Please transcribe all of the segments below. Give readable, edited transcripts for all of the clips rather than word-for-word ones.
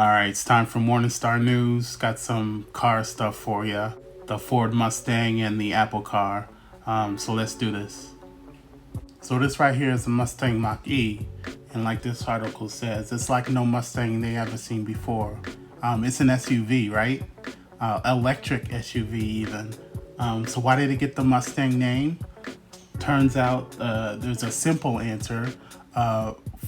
All right, it's time for Morningstar News. Got some car stuff for you. The Ford Mustang and the Apple car. So let's do this. So this right here is a Mustang Mach-E. And like this article says, it's like no Mustang they ever seen before. It's an SUV, right? Electric SUV even. So why did it get the Mustang name? Turns out there's a simple answer.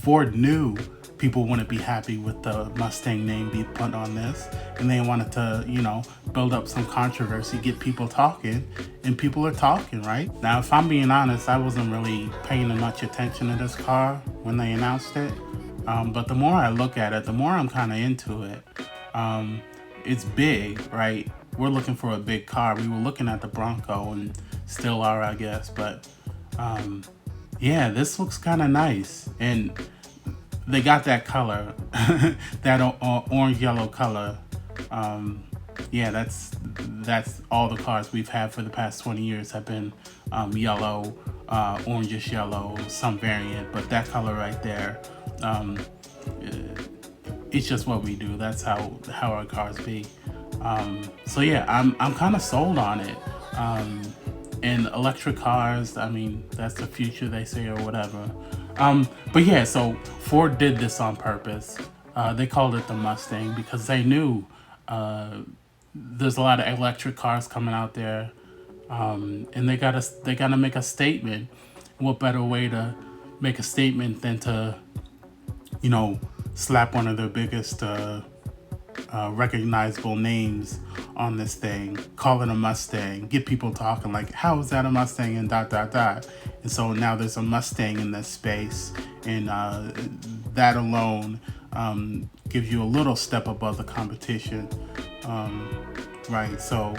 Ford knew people wouldn't be happy with the Mustang name being put on this, and they wanted to, build up some controversy, get people talking, and people are talking, right? Now, if I'm being honest, I wasn't really paying much attention to this car when they announced it, but the more I look at it, the more I'm kind of into it. It's big, right? We're looking for a big car. We were looking at the Bronco and still are, I guess, but yeah, this looks kind of nice, and they got that color, that orange yellow color. Yeah, that's all the cars we've had for the past 20 years have been yellow, orangish yellow, some variant, but that color right there, it's just what we do. That's how our cars be. So yeah, I'm kind of sold on it. And electric cars, I mean, that's the future, they say, or whatever. But yeah, so Ford did this on purpose. They called it the Mustang because they knew there's a lot of electric cars coming out there, and they gotta make a statement. What better way to make a statement than to, slap one of their biggest recognizable names on this thing, call it a Mustang, get people talking like, how is that a Mustang, and dot dot dot. And so now there's a Mustang in this space, and that alone gives you a little step above the competition, right? So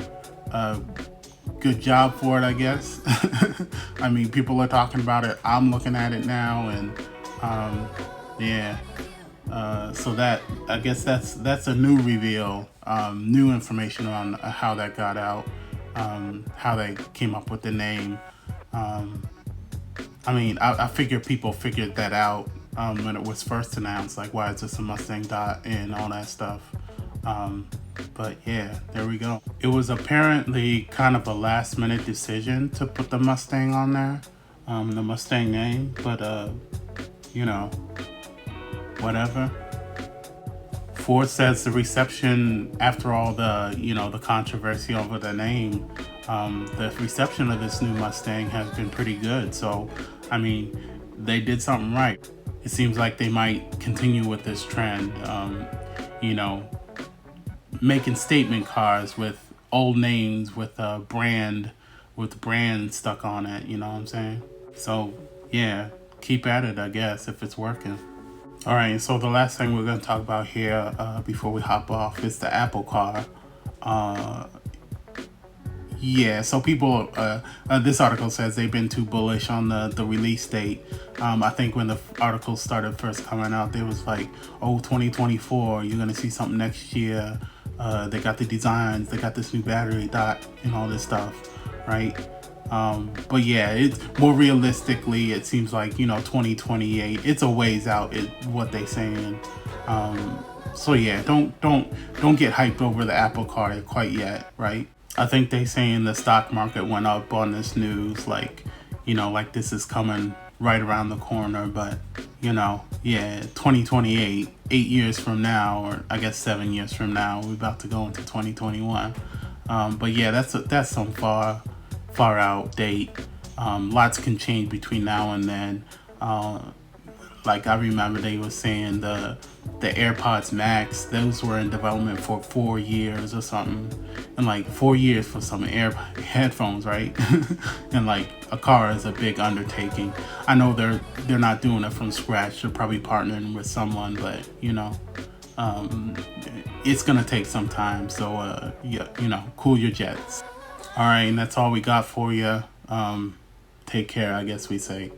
good job for it, I guess. I mean, people are talking about it, I'm looking at it now, and yeah. So that, I guess that's a new reveal, new information on how that got out, how they came up with the name. I mean, I figure people figured that out when it was first announced, like, why is this a Mustang dot and all that stuff. But yeah, there we go. It was apparently kind of a last minute decision to put the Mustang on there, the Mustang name, but whatever. Ford says the reception, after all the the controversy over the name, the reception of this new Mustang has been pretty good. So, I mean, they did something right. It seems like they might continue with this trend, making statement cars with old names with a brand, stuck on it. You know what I'm saying? So yeah, keep at it, I guess, if it's working. All right, so the last thing we're going to talk about here before we hop off is the Apple car. Yeah, so people, this article says they've been too bullish on the release date. I think when the article started first coming out, they was like, oh, 2024, you're going to see something next year. They got the designs, they got this new battery dot and all this stuff, right? But yeah, it's more realistically, it seems like 2028. It's a ways out, is what they saying. So yeah, don't get hyped over the Apple car quite yet, right? I think they saying the stock market went up on this news, like like this is coming right around the corner. But yeah, 2028, 8 years from now, or I guess 7 years from now, we're about to go into 2021. But yeah, that's some far out date. Lots can change between now and then. Like I remember they were saying the AirPods Max, those were in development for 4 years or something, and like 4 years for some headphones, right? And like a car is a big undertaking. I know they're not doing it from scratch. They're probably partnering with someone, but it's gonna take some time. So yeah, cool your jets. All right, and that's all we got for you. Take care, I guess we say.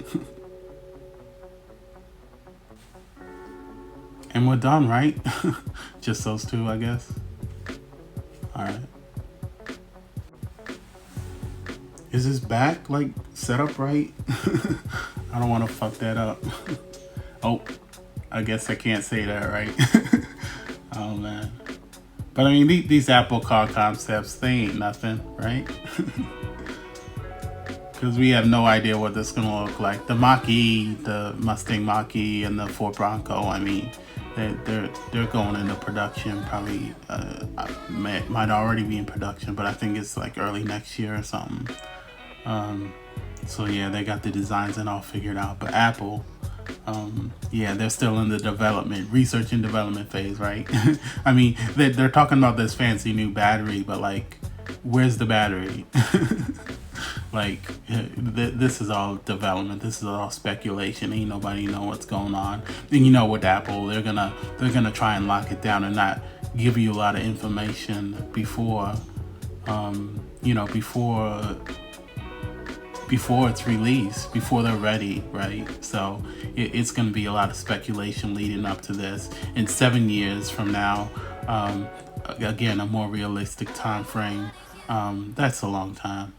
And we're done, right? Just those two, I guess. All right. Is this back like set up right? I don't want to fuck that up. Oh, I guess I can't say that, right? Oh man. But I mean, these Apple car concepts, they ain't nothing, right? Because we have no idea what this is gonna look like. The Mach-E, the Mustang Mach-E, and the Ford Bronco. I mean, they're going into production. Probably might already be in production, but I think it's like early next year or something. So yeah, they got the designs and all figured out. But Apple, yeah, they're still in the development, research and development phase, right? I mean, they're talking about this fancy new battery, but like, where's the battery? Like, this is all development. This is all speculation. Ain't nobody know what's going on. And you know, with Apple, they're gonna try and lock it down and not give you a lot of information before, before it's released, before they're ready, right? So it's going to be a lot of speculation leading up to this. In 7 years from now, again, a more realistic time frame. That's a long time.